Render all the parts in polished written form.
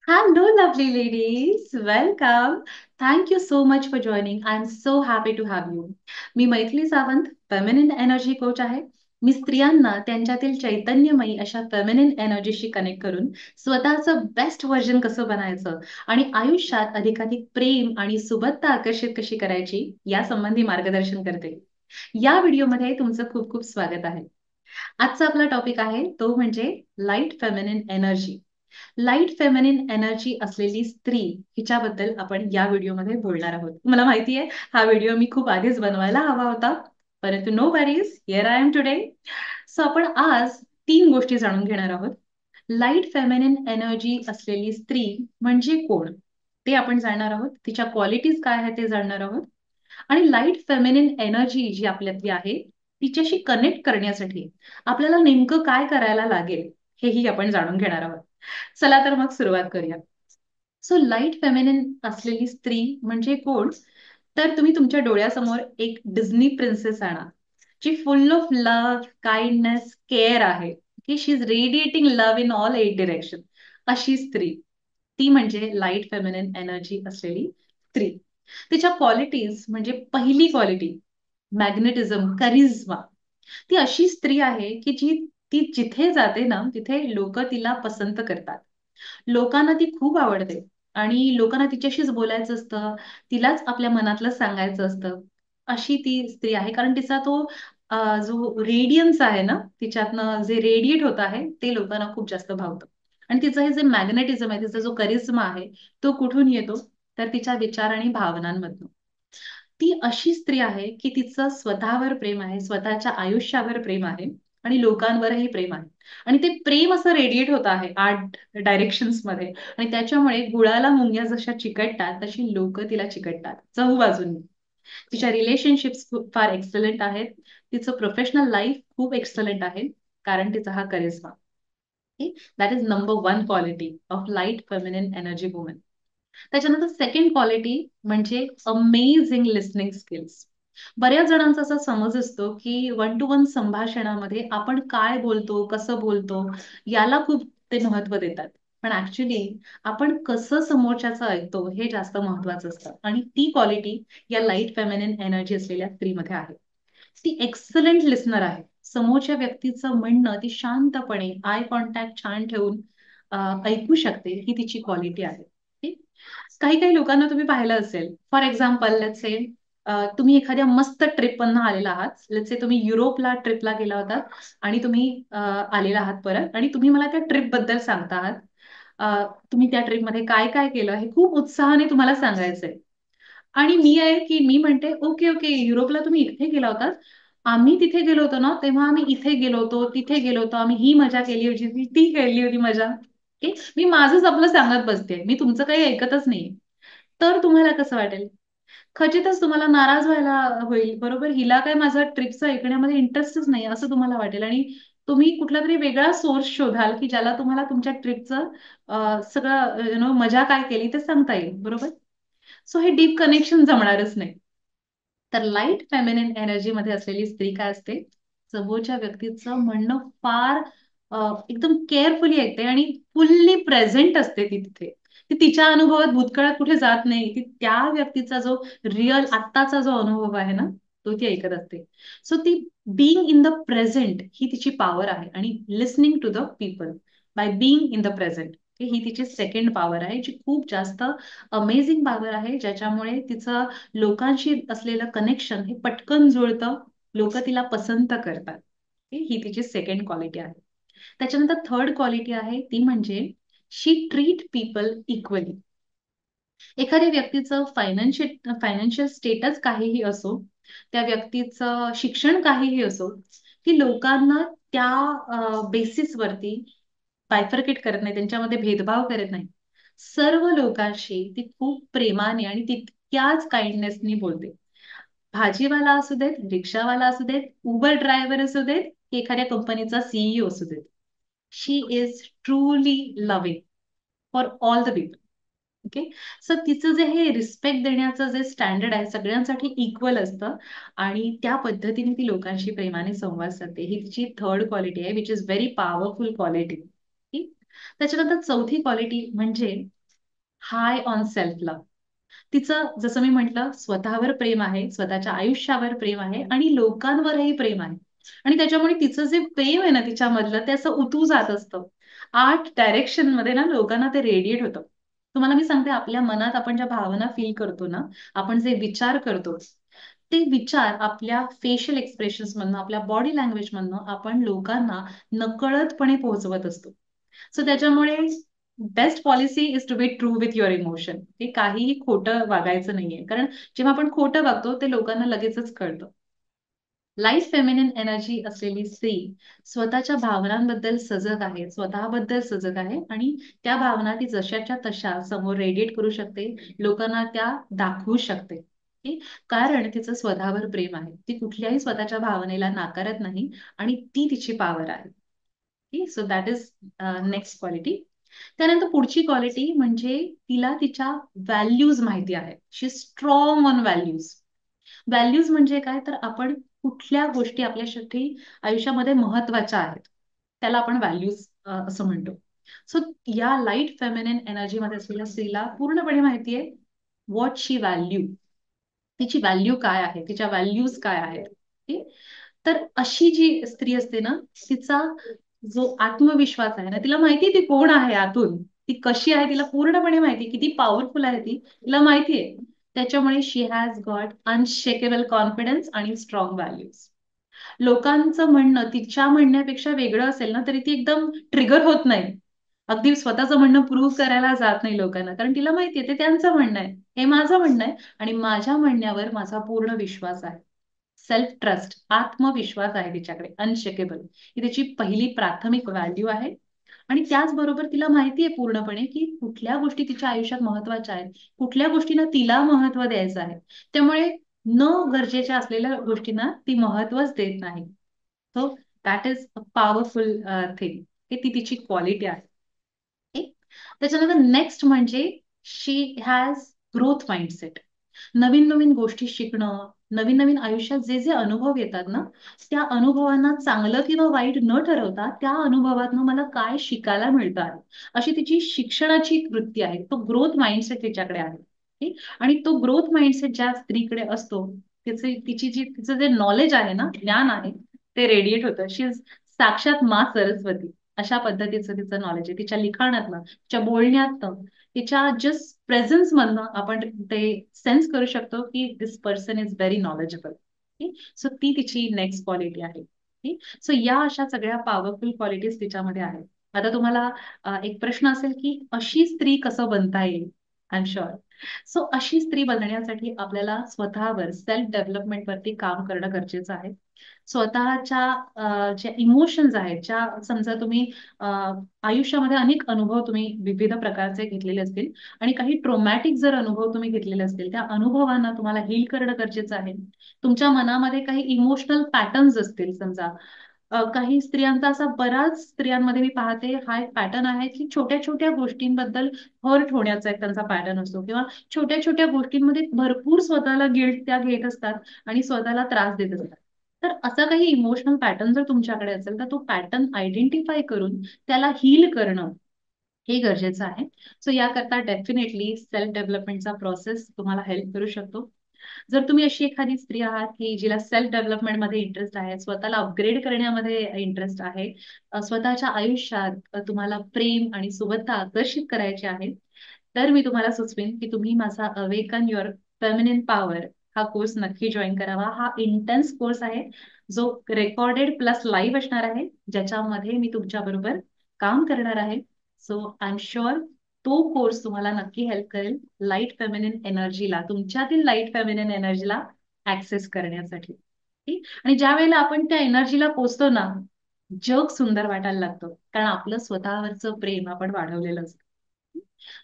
Hello, lovely ladies. Welcome. Thank you so much for joining. I'm so happy to have you. Me Maithili Sawant, feminine energy coach आहे. मी स्त्रियांना त्यांच्यातील चैतन्यमयी अशा feminine एनर्जीशी connect करून स्वतःचं best version कसं बनायचं आणि आयुष्यात अधिकाधिक प्रेम आणि सुबत्ता आकर्षित कशी करायची यासंबंधी मार्गदर्शन करते. या व्हिडिओमध्ये तुमचं खूप खूप स्वागत आहे. आजचा आपला टॉपिक आहे तो म्हणजे light feminine energy. Light feminine energy असलेली स्त्री हिच्याबद्दल आपण या व्हिडिओमध्ये बोलणार आहोत. मला माहिती आहे हा व्हिडिओ मी खूप आधीच बनवायला हवा होता, परंतु no worries, here I am today. So आपण आज 3 गोष्टी जाणून घेणार आहोत. लाईट फेमिनिन एनर्जी असलेली स्त्री म्हणजे कोण ते आपण जाणणार आहोत. तिच्या क्वालिटीज काय आहेत ते जाणणार आहोत. आणि लाईट फेमिनिन एनर्जी जी आपल्यातली आहे तिच्याशी कनेक्ट करण्यासाठी आपल्याला नेमकं काय करायला लागेल हेही आपण जाणून घेणार आहोत. चला तर मग सुरुवात करूया. सो लाईट फेमिनिन असलेली स्त्री म्हणजे कोण? तर तुम्ही तुमच्या डोळ्यासमोर एक डिझनी प्रिन्सेस आणा, जी full of love, kindness, care आहे, की she is radiating love in all 8 direction. अशी स्त्री, ती म्हणजे लाईट फेमिनिन एनर्जी असलेली स्त्री. तिच्या क्वालिटीज म्हणजे पहिली क्वालिटी मॅग्नेटिझम, करिझमा. ती अशी स्त्री आहे की ती जिथे जाते ना तिथे लोक तिला पसंत करतात. लोकांना ती खूप आवडते आणि लोकांना तिच्याशीच बोलायचं असतं, तिलाच आपल्या मनातलं सांगायचं असतं. अशी ती स्त्री आहे कारण तिचा तो जो रेडियन्स आहे ना, तिच्यातनं जे रेडिएट होत आहे ते लोकांना खूप जास्त भावतं. आणि तिचं हे जे मॅग्नेटिझम आहे, तिचा जो करिश्मा आहे, तो कुठून येतो? तर तिच्या विचार आणि भावनांमधून. ती अशी स्त्री आहे की तिचं स्वतःवर प्रेम आहे, स्वतःच्या आयुष्यावर प्रेम आहे आणि लोकांवरही प्रेम आहे. आणि ते प्रेम असं रेडिएट होत आहे 8 डायरेक्शन्स मध्ये. आणि त्याच्यामुळे गुळाला मुंग्या जशा चिकटतात तशी लोक तिला चिकटतात चहूबाजूंनी. तिच्या रिलेशनशिप्स फार एक्सलंट आहेत. तिचं प्रोफेशनल लाईफ खूप एक्सलंट आहे कारण तिचा हा करिश्मा. That is number 1 quality of light feminine energy woman. त्याच्यानंतर सेकंड क्वालिटी म्हणजे अमेझिंग लिसनिंग स्किल्स. बऱ्याच जणांचा असा समज असतो की 1 to 1 संभाषणामध्ये आपण काय बोलतो, कसं बोलतो याला खूप ते महत्व देतात. पण ऍक्च्युली आपण कसं समोरच्याचं ऐकतो हे जास्त महत्वाचं असतं. आणि ती क्वालिटी या लाईट फेमिनिन एनर्जी असलेल्या स्त्रीमध्ये आहे. ती एक्सलंट लिसनर आहे. समोरच्या व्यक्तीचं म्हणणं ती शांतपणे आय कॉन्टॅक्ट छान ठेवून ऐकू शकते, ही तिची क्वालिटी आहे. ठीक? काही काही लोकांना तुम्ही पाहिलं असेल, फॉर एक्झाम्पल लेट्स से तुम्ही एखाद्या मस्त ट्रिपमधनं आलेला आहात. लेट्स से तुम्ही युरोपला ट्रिपला गेला होता आणि तुम्ही आलेला आहात परत आणि तुम्ही मला त्या ट्रिप बद्दल सांगता आहात. तुम्ही त्या ट्रिपमध्ये काय काय केलं हे खूप उत्साहाने तुम्हाला सांगायचंय. आणि मी आहे की मी म्हणते, "ओके, ओके. युरोपला तुम्ही इथे गेला होतात. आम्ही तिथे गेलो होतो ना, तेव्हा आम्ही इथे गेलो होतो, तिथे गेलो होतो. आम्ही ही मजा केली होती, ती केली होती मजा." ओके. मी माझंच आपलं सांगत बसते. मी तुमचं काही ऐकतच नाहीये. तर तुम्हाला कसं वाटेल? खचितच तुम्हाला नाराज व्हायला होईल. बरोबर? हिला काय माझं ट्रिपचं ऐकण्यामध्ये इंटरेस्टच नाही असं तुम्हाला वाटेल आणि तुम्ही कुठलातरी वेगळा सोर्स शोधाल, की ज्याला तुम्हाला तुमच्या ट्रिपचं सगळं मजा काय केली ते सांगता येईल. बरोबर? सो हे डीप कनेक्शन जमणारच नाही. तर लाईट फेमिनिन एनर्जी मध्ये असलेली स्त्री काय असते? समोरच्या व्यक्तीचं म्हणणं फार एकदम केअरफुली ऐकते आणि फुल्ली प्रेझेंट असते ती तिथे. ती तिच्या अनुभवात भूतकाळात कुठे जात नाही. ती त्या व्यक्तीचा जो रिअल आत्ताचा जो अनुभव आहे ना, तो ती ऐकत असते. सो ती बीइंग इन द प्रेझेंट ही तिची पॉवर आहे आणि listening to the people by being in the present ही तिची सेकंड पॉवर आहे, जी खूप जास्त अमेझिंग पॉवर आहे, ज्याच्यामुळे तिचं लोकांशी असलेलं कनेक्शन हे पटकन जुळतं. लोक तिला पसंत करतात. ही तिची सेकंड क्वालिटी आहे. त्याच्यानंतर थर्ड क्वालिटी आहे ती म्हणजे शी ट्रीट पीपल इक्वली. एखाद्या व्यक्तीचं फायनान्शियल स्टेटस काहीही असो, त्या व्यक्तीचं शिक्षण काहीही असो, ती लोकांना त्या बेसिसवरती बायफरकेट करत नाही, त्यांच्यामध्ये भेदभाव करत नाही. सर्व लोकांशी ती खूप प्रेमाने आणि तितक्याच काइंडनेसनी बोलते. भाजीवाला असू देत, रिक्षावाला असू देत, उबर ड्रायव्हर असू देत, की एखाद्या कंपनीचा सीईओ असू देत. She is truly loving for all the people. Okay. So तिचं जे हे रिस्पेक्ट देण्याचं जे स्टँडर्ड आहे सगळ्यांसाठी इक्वल असतं आणि त्या पद्धतीने ती लोकांशी प्रेमाने संवाद साधते. ही तिची थर्ड क्वालिटी आहे, which is very powerful quality. त्याच्यानंतर चौथी क्वालिटी म्हणजे हाय ऑन सेल्फ लव्ह. तिचं जसं मी म्हटलं स्वतःवर प्रेम आहे, स्वतःच्या आयुष्यावर प्रेम आहे आणि लोकांवरही प्रेम आहे. आणि त्याच्यामुळे तिचं जे प्रेम आहे ना तिच्यामधलं ते असं उतू जात असतं. 8 डायरेक्शन मध्ये ना लोकांना ते रेडिएट होतं. तुम्हाला मी सांगते आपल्या मनात आपण ज्या भावना फील करतो ना, आपण जे विचार करतो, ते विचार आपल्या फेशियल एक्सप्रेशन्स मधनं, आपल्या बॉडी लँग्वेज मधनं आपण लोकांना नकळतपणे पोहोचवत असतो. सो त्याच्यामुळे best policy is to be true with your emotion. हे काहीही खोटं वागायचं नाहीये. कारण जेव्हा आपण खोटं वागतो ते लोकांना लगेचच कळतं. लाईट फेमिनिन एनर्जी असलेली स्त्री स्वतःच्या भावनांबद्दल सजग आहे, स्वतःबद्दल सजग आहे आणि त्या भावना ती जशाच्या तशा समोर रेडिएट करू शकते, लोकांना त्या दाखवू शकते. ओके? कारण तिचं स्वतःवर प्रेम आहे. ती कुठल्याही स्वतःच्या भावनेला नाकारत नाही आणि ती तिची पॉवर आहे. Okay? So that is next quality. त्यानंतर पुढची क्वालिटी म्हणजे तिला तिच्या व्हॅल्यूज माहिती आहे. शी स्ट्रॉंग ऑन व्हॅल्यूज. व्हॅल्यूज म्हणजे काय तर आपण कुठल्या गोष्टी आपल्यासाठी आयुष्यामध्ये महत्वाच्या आहेत त्याला आपण व्हॅल्यूज असं म्हणतो. सो या लाईट फेमिनिन एनर्जीमध्ये असलेल्या स्त्रीला पूर्णपणे माहिती आहे व्हॉट शी व्हॅल्यू. तिची व्हॅल्यू काय आहे, तिच्या व्हॅल्यूज काय आहेत. ओके? तर अशी जी स्त्री असते ना, तिचा जो आत्मविश्वास आहे ना, तिला माहिती ती कोण आहे आतून, ती कशी आहे तिला पूर्णपणे माहिती, किती पॉवरफुल आहे ती तिला माहिती आहे. त्याच्यामुळे शी हॅज गॉट अनशेकेबल कॉन्फिडन्स आणि स्ट्रॉंग व्हॅल्यूज. लोकांचं म्हणणं तिच्या म्हणण्यापेक्षा वेगळं असेल ना, तरी ती एकदम ट्रिगर होत नाही. अगदी स्वतःचं म्हणणं प्रूव्ह करायला जात नाही लोकांना. कारण तिला माहितीये ते त्यांचं म्हणणं आहे. हे माझं म्हणणं आहे आणि माझ्या म्हणण्यावर माझा पूर्ण विश्वास आहे. सेल्फ ट्रस्ट, आत्मविश्वास आहे तिच्याकडे अनशेकेबल. ही तिची पहिली प्राथमिक व्हॅल्यू आहे. आणि त्याचबरोबर तिला माहिती आहे पूर्णपणे, की कुठल्या गोष्टी तिच्या आयुष्यात महत्त्वाच्या आहेत, कुठल्या गोष्टींना तिला महत्त्व द्यायचं आहे. त्यामुळे न गरजेच्या असलेल्या गोष्टींना ती महत्त्वच देत नाही. So that is a powerful thing. हे ती तिची क्वालिटी आहे. ओके? त्याच्यानंतर नेक्स्ट म्हणजे शी हॅज ग्रोथ माइंडसेट. नवीन-नवीन गोष्टी शिकणं, नवीन-नवीन आयुष्यात जे अनुभव येतात ना, त्या अनुभवांना चांगलं किंवा वाईट न ठरवता त्या अनुभवातनं मला काय शिकायला मिळतं आहे, अशी तिची शिक्षणाची वृत्ती आहे. तो ग्रोथ माइंडसेट तिच्याकडे आहे. ओके. आणि तो ग्रोथ माइंडसेट ज्या स्त्रीकडे असतो, तिचं जे नॉलेज आहे ना, ज्ञान आहे, ते रेडिएट होतं. शी इज साक्षात माँ सरस्वती. अशा पद्धतीचं तिचं नॉलेज आहे. तिच्या लिखाणातनं, तिच्या बोलण्यातनं, तिच्या जस्ट प्रेझन्स मधनं आपण ते सेन्स करू शकतो की this person is very knowledgeable. So ती तिची नेक्स्ट क्वालिटी आहे. सो या अशा सगळ्या पॉवरफुल क्वालिटीज तिच्यामध्ये आहेत. आता तुम्हाला एक प्रश्न असेल की अशी स्त्री कसं बनता येईल. I am sure. सो अशी स्त्री बनण्यासाठी आपल्याला स्वतःवर सेल्फ डेव्हलपमेंट वरती काम करणं गरजेचं आहे. स्वतःच्या ज्या इमोशन्स आहेत, ज्या समजा तुम्ही अ, आयुष्यामध्ये अनेक अनुभव तुम्ही विविध प्रकारचे घेतलेले असतील आणि काही ट्रॉमॅटिक जर अनुभव तुम्ही घेतलेले असतील, त्या अनुभवांना तुम्हाला हील करणं गरजेचं आहे. तुमच्या मनामध्ये काही इमोशनल पॅटर्न्स असतील समजा. काही स्त्रियांचा असा बऱ्याच स्त्रियांमध्ये मी पाहते हा एक पॅटर्न आहे, की छोट्या-छोट्या गोष्टींबद्दल हर्ट होण्याचा एक त्यांचा पॅटर्न असतो किंवा छोट्या-छोट्या गोष्टींमध्ये भरपूर स्वतःला गिल्ट त्या घेत असतात आणि स्वतःला त्रास देत असतात. तर असा काही इमोशनल पॅटर्न जर तुमच्याकडे असेल, तर तो पॅटर्न आयडेंटिफाय करून त्याला हील करणं हे गरजेचं आहे. सो याकरता डेफिनेटली सेल्फ डेव्हलपमेंटचा प्रोसेस तुम्हाला हेल्प करू शकतो. जर तुम्ही अशी एखादी स्त्री आहात, की जिला सेल्फ डेव्हलपमेंटमध्ये इंटरेस्ट आहे, स्वतःला अपग्रेड करण्यामध्ये इंटरेस्ट आहे, स्वतःच्या आयुष्यात तुम्हाला प्रेम आणि सुबत्ता आकर्षित करायची आहे, तर मी तुम्हाला सुचवेन, की तुम्ही माझा अवेकन युअर फेमिनिन पॉवर हा कोर्स नक्की जॉइन करावा. हा इंटेन्स कोर्स आहे, जो रेकॉर्डेड प्लस लाईव्ह असणार आहे, ज्याच्यामध्ये मी तुमच्याबरोबर काम करणार आहे. सो आय एम शुअर तो कोर्स तुम्हाला नक्की हेल्प करेल लाईट फेमिनिन एनर्जीला, तुमच्यातील लाईट फेमिनिन एनर्जीला ऍक्सेस करण्यासाठी. ठीक? आणि ज्या वेळेला आपण त्या एनर्जीला पोचतो ना, जग सुंदर वाटायला लागतं. कारण आपलं स्वतःवरचं प्रेम आपण वाढवलेलं असतं.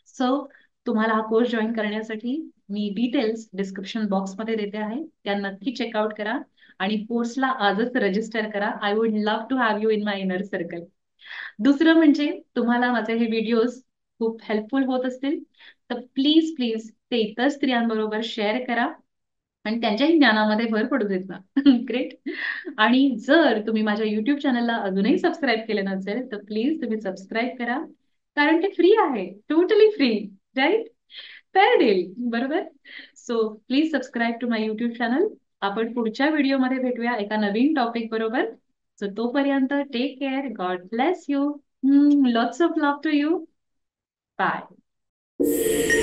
सो तुम्हाला हा कोर्स जॉइन करण्यासाठी मी डिटेल्स डिस्क्रिप्शन बॉक्समध्ये देते आहे. त्या नक्की चेकआउट करा आणि कोर्सला आजच रजिस्टर करा. I would love to have you in my inner circle. दुसरं म्हणजे तुम्हाला माझे हे व्हिडिओज खूप हेल्पफुल होत असतील, तर प्लीज प्लीज ते इतर स्त्रियांबरोबर शेअर करा आणि त्यांच्याही ज्ञानामध्ये भर पडू देत ना. ग्रेट. आणि जर तुम्ही माझ्या युट्यूब चॅनलला अजूनही सबस्क्राईब केलं नसेल, तर प्लीज तुम्ही सबस्क्राईब करा. कारण ते फ्री आहे, totally free, right? Fair deal, बरोबर? So please subscribe to my YouTube channel. आपण पुढच्या व्हिडिओमध्ये भेटूया एका नवीन टॉपिक बरोबर. सो तोपर्यंत take care. God bless you. Lots of love to you. Bye.